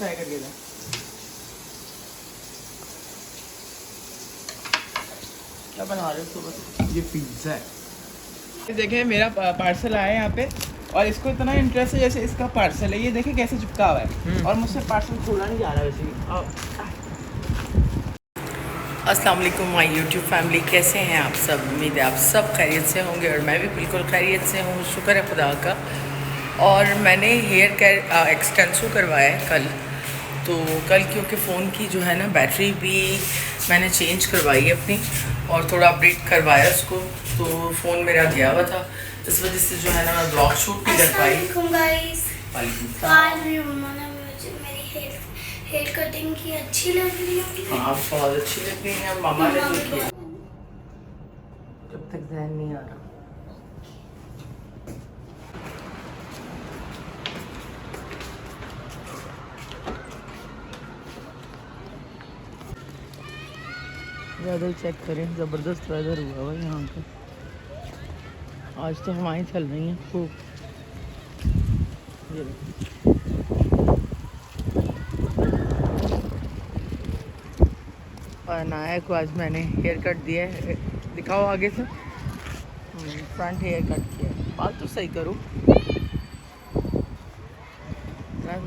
Fry करके दे। क्या बना रहे हो सुबह? ये पिज्ज़ा है। देखें मेरा पार्सल आया है यहाँ पे और इसको इतना इंटरेस्ट है जैसे इसका पार्सल है। ये देखें कैसे चिपका हुआ है और मुझसे पार्सल खोला नहीं जा रहा वैसे भी। अस्सलाम वालेकुम माय यूट्यूब फैमिली, कैसे हैं आप सब? उम्मीद है आप सब खैरियत से होंगे और मैं भी बिल्कुल खैरियत से हूँ, शुक्र है खुदा का। और मैंने हेयर केयर एक्सटेंसो करवाया है कल। तो कल क्योंकि फ़ोन की जो है ना बैटरी भी मैंने चेंज करवाई है अपनी और थोड़ा अपडेट करवाया उसको, तो फ़ोन मेरा गया हुआ था, इस वजह से जो है ना मैं ब्लॉग शूट नहीं कर पाई। हेयर कटिंग की अच्छी लग रही है। हाँ बहुत अच्छी लग रही है, मामा ने जो किया। जब तक ध्यान नहीं आ रहा। वेदर चेक करें, ज़बरदस्त वेदर हुआ हुआ यहाँ पे। आज तो हवाएं चल रही हैं खूब। ये और नायक को आज मैंने हेयर कट दिया है, दिखाओ आगे से। फ्रंट हेयर कट किया है, बात तो सही करूँ।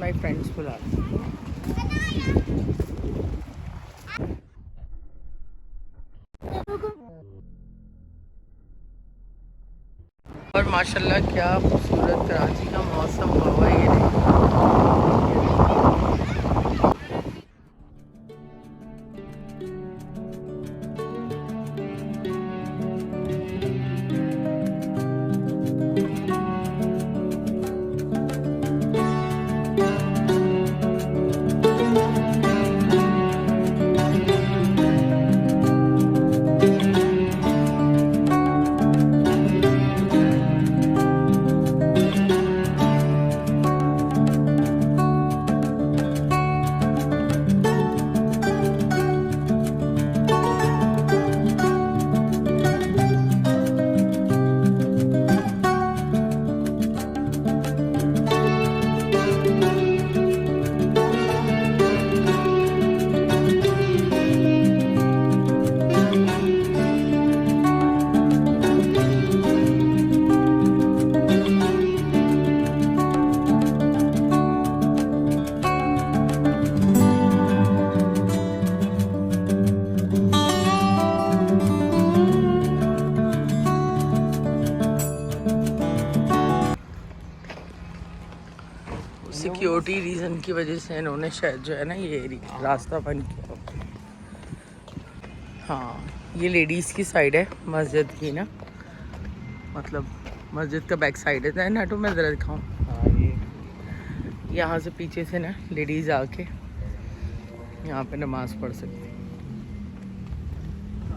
माई फ्रेंड्स बुला रहे हैं। और माशाल्लाह क्या खूबसूरत कराची का मौसम हुआ है। सिक्योरिटी रीज़न की वजह से इन्होंने शायद जो है ना ये रास्ता बंद किया। हाँ ये लेडीज़ की साइड है मस्जिद की ना, मतलब मस्जिद का बैक साइड है ना। तो मैं ज़रा दिखाऊँ, यहाँ से पीछे से ना लेडीज़ आके यहाँ पे नमाज़ पढ़ सकती।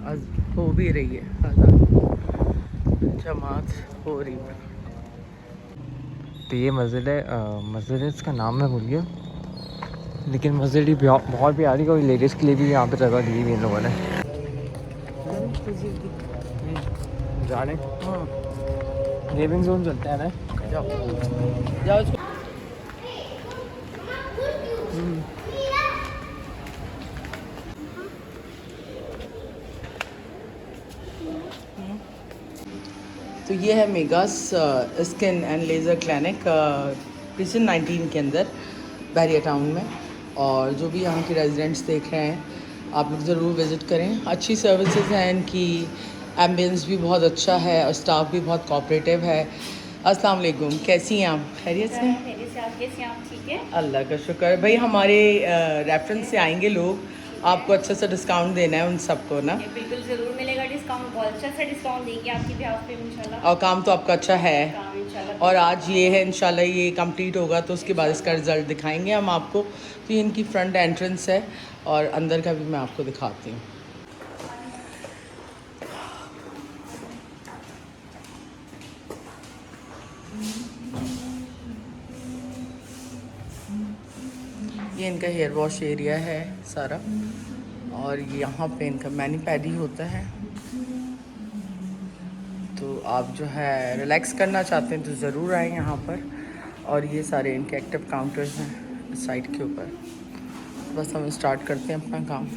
आज हो भी रही है, जमात हो रही है। तो ये मस्जिद है, मस्जिद इसका नाम मैं भूल गया, लेकिन मस्जिद ही बहुत प्यारी और लेडीज़ के लिए भी यहाँ पे जगह दी हुई इन लोगों ने। जा रहे गेमिंग जोन चलते हैं ना, जाओ। तो ये है Megas skin and laser clinic प्रिजन 19 के अंदर बहरिया टाउन में। और जो भी यहाँ के रेजिडेंट्स देख रहे हैं आप लोग ज़रूर विज़िट करें। अच्छी सर्विसेज हैं इनकी, एम्बियंस भी बहुत अच्छा है और स्टाफ भी बहुत कोऑपरेटिव है। अस्सलाम वालेकुम, कैसी हैं आप? खैरियत से? ठीक है, अल्लाह का शुक्र। भाई हमारे रेफरेंस से आएंगे लोग, आपको अच्छा सा डिस्काउंट देना है उन सबको ना। बिल्कुल जरूर मिलेगा डिस्काउंट, बहुत अच्छा सा डिस्काउंट देंगे आपकी बिहाफ पे इंशाल्लाह। और काम तो आपका अच्छा है काम इंशाल्लाह। और आज ये है इंशाल्लाह ये कंप्लीट होगा तो उसके बाद इसका रिज़ल्ट दिखाएंगे हम आपको। तो ये इनकी फ्रंट एंट्रेंस है और अंदर का भी मैं आपको दिखाती हूँ। ये इनका हेयर वॉश एरिया है सारा और यहाँ पे इनका मैनी पैडी होता है। तो आप जो है रिलैक्स करना चाहते हैं तो ज़रूर आएँ यहाँ पर। और ये सारे इनके एक्टिव काउंटर्स हैं, इस साइड के ऊपर। बस हम स्टार्ट करते हैं अपना काम।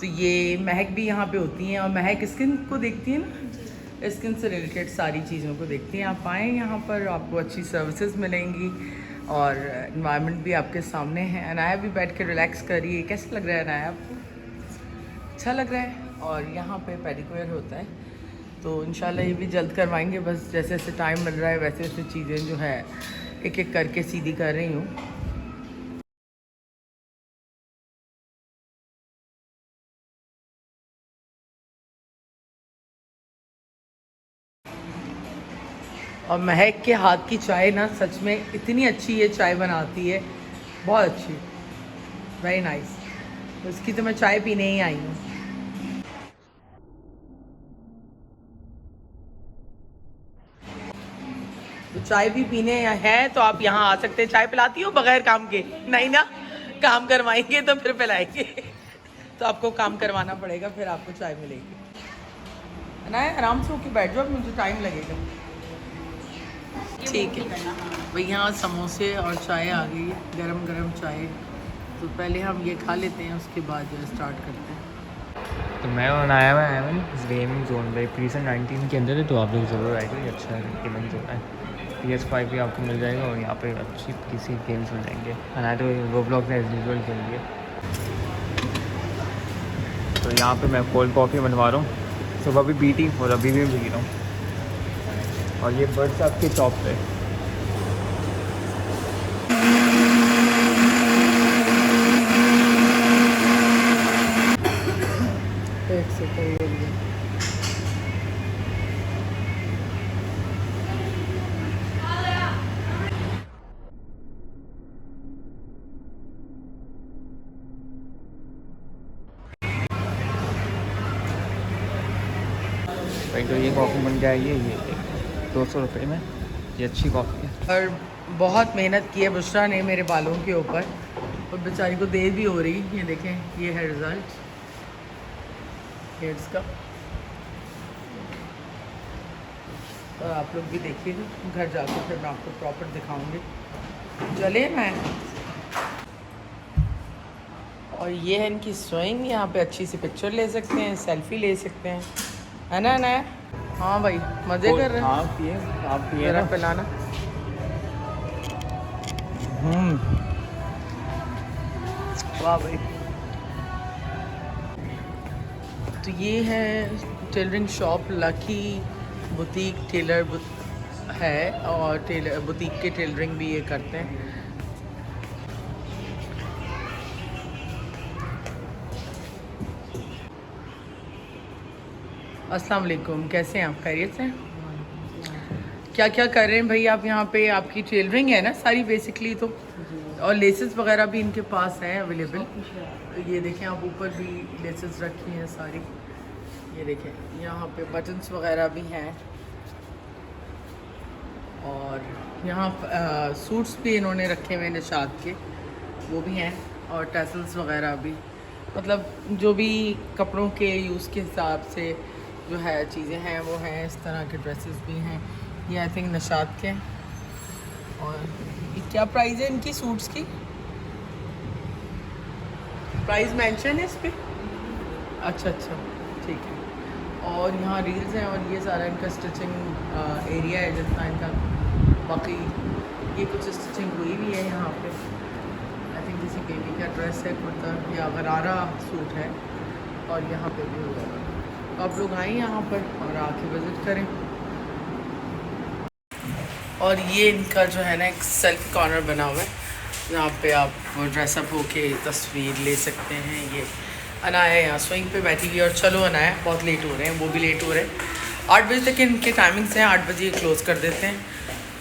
तो ये महक भी यहाँ पे होती हैं और महक स्किन को देखती है ना, स्किन से रिलेटेड सारी चीज़ों को देखती हैं। आप आएँ यहाँ पर, आपको अच्छी सर्विसेज मिलेंगी और इन्वायरमेंट भी आपके सामने है। अनाया भी बैठ के रिलैक्स कर रही है। कैसा लग रहा है अनाया आपको? अच्छा लग रहा है। और यहाँ पे पेडिक्योर होता है, तो इंशाल्लाह ये भी जल्द करवाएंगे। बस जैसे जैसे टाइम मिल रहा है वैसे वैसे चीज़ें जो है एक एक करके सीधी कर रही हूँ। और महक के हाथ की चाय ना सच में इतनी अच्छी ये चाय बनाती है, बहुत अच्छी, वेरी नाइस। उसकी तो मैं चाय पीने ही आई हूँ। तो चाय भी पीने है तो आप यहाँ आ सकते हैं। चाय पिलाती हो बगैर काम के? नहीं ना, काम करवाएंगे तो फिर पिलाएंगे। तो आपको काम करवाना पड़ेगा, फिर आपको चाय मिलेगी ना। आराम से होके बैठ जाओ, मुझे टाइम लगेगा। ठीक है भाई, यहाँ समोसे और चाय आ गई है, गरम गरम चाय। तो पहले हम ये खा लेते हैं, उसके बाद जो स्टार्ट करते हैं। तो मैं आया हूँ इस गेमिंग जोन पे, प्रीसन 19 के अंदर है, तो आप लोग ज़रूर आएगा। ये अच्छा गेमिंग जोन है। PS5 भी आपको मिल जाएगा और यहाँ पे अच्छी किसी गेम्स मिल जाएंगे। अनाया तो रोब्लॉक्स एज यूजुअल खेल लिए। तो यहाँ पे मैं कोल्ड कॉफ़ी बनवा रहा हूँ, सुबह भी पी थी और अभी भी पी रहा हूँ। और ये बर्ड्स आपके शॉप पे। एक सेकंड ले लिया। भाई तो ये कॉफ़ी बन जाएगी, ये 200 रुपये में। ये अच्छी कॉफ़ी है। और बहुत मेहनत की है बुशरा ने मेरे बालों के ऊपर, और बेचारी को देर भी हो रही। ये देखें, ये है रिज़ल्ट हेयर्स का। और आप लोग भी देखिएगा, घर जाकर फिर मैं आपको प्रॉपर दिखाऊंगी। चलिए मैं, और ये है इनकी स्विंग। यहाँ पे अच्छी सी पिक्चर ले सकते हैं, सेल्फी ले सकते हैं, है ना ना? हाँ भाई, मज़े कर रहे हैं। आप पिए जरा पिलाना। वाह भाई। तो ये है tailoring shop, Lucky Boutique tailor है, और टेलर बुटीक के टेलरिंग भी ये करते हैं। अस्सलाम वालेकुम, कैसे हैं आप? खैरियत से? क्या क्या कर रहे हैं भाई आप यहाँ पे? आपकी टेलरिंग है ना सारी बेसिकली तो, और लेसेस वगैरह भी इनके पास हैं अवेलेबल। ये देखें आप, ऊपर भी लेसेस रखी हैं सारी। ये देखें यहाँ पे बटन्स वगैरह भी हैं, और यहाँ सूट्स भी इन्होंने रखे हुए निशात के, वो भी हैं, और टैसल्स वगैरह भी। मतलब जो भी कपड़ों के यूज़ के हिसाब से जो है चीज़ें हैं वो हैं। इस तरह के ड्रेसेस भी हैं, ये आई थिंक निशात के। और ये क्या प्राइस है इनकी सूट्स की? प्राइस मेंशन है इस पर? अच्छा अच्छा, ठीक है। और यहाँ रील्स हैं, और ये सारा इनका स्टिचिंग एरिया है जितना इनका। बाकी ये कुछ स्टिचिंग हुई भी है यहाँ पे। आई थिंक किसी बेबी का ड्रेस है, कुर्ता या गरारा सूट है, और यहाँ पे भी हुआ है। तो आप लोग आएँ यहाँ पर और आके विज़िट करें। और ये इनका जो है ना एक सेल्फी कॉर्नर बना हुआ है, यहाँ पे आप ड्रेसअप होके तस्वीर ले सकते हैं। ये अनाया यहाँ स्विंग पे बैठी हुई है। और चलो अनाया, बहुत लेट हो रहे हैं, वो भी लेट हो रहे हैं। 8 बजे तक इनके टाइमिंग्स हैं, 8 बजे क्लोज़ कर देते हैं।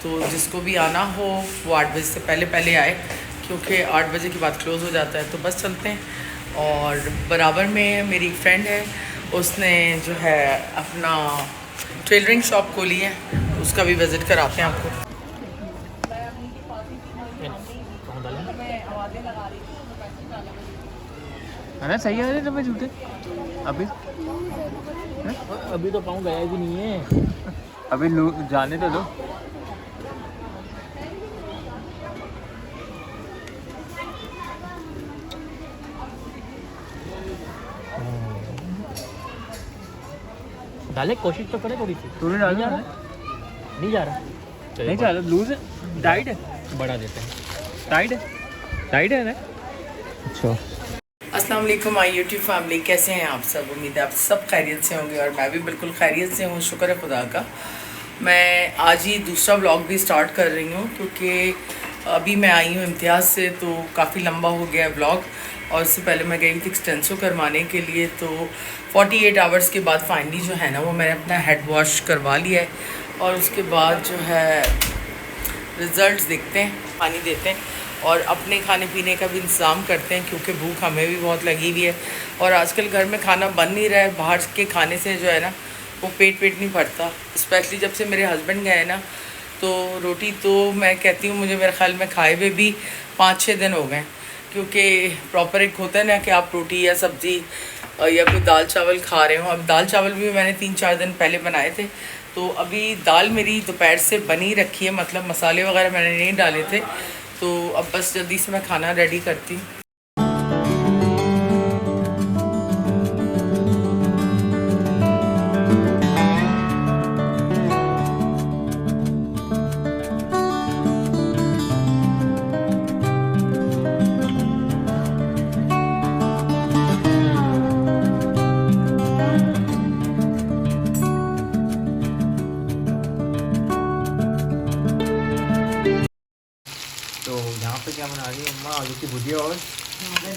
तो जिसको भी आना हो वो 8 बजे से पहले पहले आए, क्योंकि 8 बजे के बाद क्लोज़ हो जाता है। तो बस चलते हैं। और बराबर में मेरी फ्रेंड है, उसने जो है अपना टेलरिंग शॉप खोली है, उसका भी विज़िट कराते हैं आपको। है ना, सही है तुम्हें जूते अभी? अभी तो पाँव गया भी नहीं है। अभी जाने तो दो। डाले, कोशिश तो करे थोड़ी सी। तूने डाल दिया? नहीं जा रहा। नहीं चलो, लूज है, टाइट है, बढ़ा देते हैं। टाइट है ना। अच्छा, अस्सलाम वालेकुम माय यूट्यूब फैमिली, कैसे हैं आप सब? उम्मीद है आप सब खैरियत से होंगे और मैं भी बिल्कुल खैरियत से हूँ, शुक्र है खुदा का। मैं आज ही दूसरा व्लॉग भी स्टार्ट कर रही हूँ क्योंकि अभी मैं आई हूँ इम्तियाज़ से, तो काफ़ी लंबा हो गया व्लॉग। और उससे पहले मैं गई थी एक्सटेंसो करवाने के लिए, तो 48 आवर्स के बाद फाइनली जो है ना वो मैंने अपना हेड वॉश करवा लिया है। और उसके बाद जो है रिज़ल्ट्स देखते हैं, पानी देते हैं और अपने खाने पीने का भी इंतज़ाम करते हैं क्योंकि भूख हमें भी बहुत लगी हुई है। और आजकल घर में खाना बन नहीं रहा है, बाहर के खाने से जो है ना वो पेट नहीं भरता। स्पेशली जब से मेरे हस्बैंड गए ना, तो रोटी तो मैं कहती हूँ मुझे मेरे ख्याल में खाए हुए भी 5-6 दिन हो गए, क्योंकि प्रॉपर एक होता है ना कि आप रोटी या सब्ज़ी या कोई दाल चावल खा रहे हो। अब दाल चावल भी मैंने 3-4 दिन पहले बनाए थे, तो अभी दाल मेरी दोपहर से बनी रखी है, मतलब मसाले वगैरह मैंने नहीं डाले थे। तो अब बस जल्दी से मैं खाना रेडी करती हूँ। तो यहाँ पे क्या बना रही है अम्मा? आलू की भुजिया और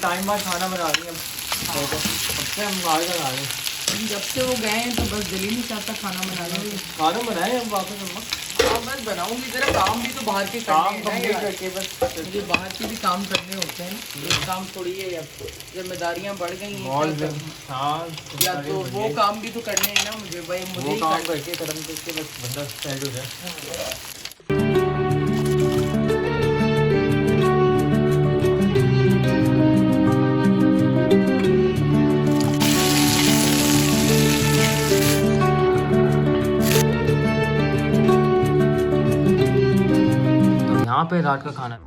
टाइम बाद खाना बना रही है। अब से हम आगे बना रहे हैं। जब से वो गए हैं तो बस दिल ही नहीं चाहता खाना बनाने में। खाना बनाए हम वापस अम्मा? हाँ बस बनाऊंगी, ज़रा काम भी तो बाहर के काम करने हैं कंप्लीट ना यार। करके बस मुझे बाहर के भी काम करने होते हैं, एक काम थोड़ी है। या जिम्मेदारियाँ बढ़ गई हैं मॉल क्या में। करूं? हाँ, या तो वो काम भी तो करने हैं ना मुझे, भाई मुझे वो ही काम करना है। करके कदम करके बस बंदा साइड हो जाए। तो यहाँ पे रात का खाना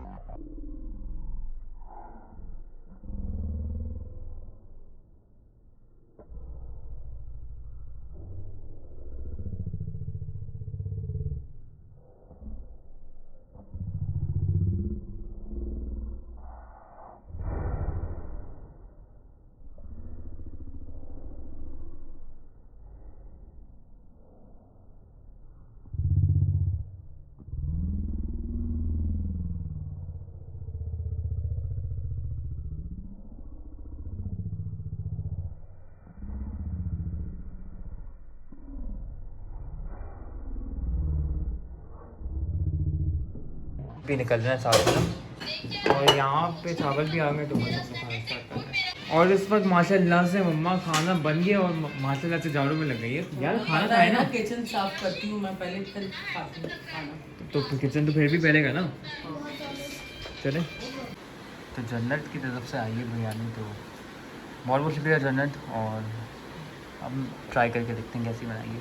भी निकल रहे हैं साथ में। और यहाँ पे चावल भी आ गए, तो बस हम खाना स्टार्ट कर रहे हैं। और इस वक्त माशाल्लाह से मम्मा खाना बन गया और माशाल्लाह से झाड़ू में लग गई है यार। खाना खाए ना, किचन साफ करती हूँ मैं, पहले फिर खाती हूँ खाना। तो किचन तो फिर भी पहले का ना। चले, तो जन्नत की तरफ से आई है बिरयानी, तो बहुत बहुत शुक्रिया जन्नत। और हम ट्राई करके देखते हैं कैसी बनाई है।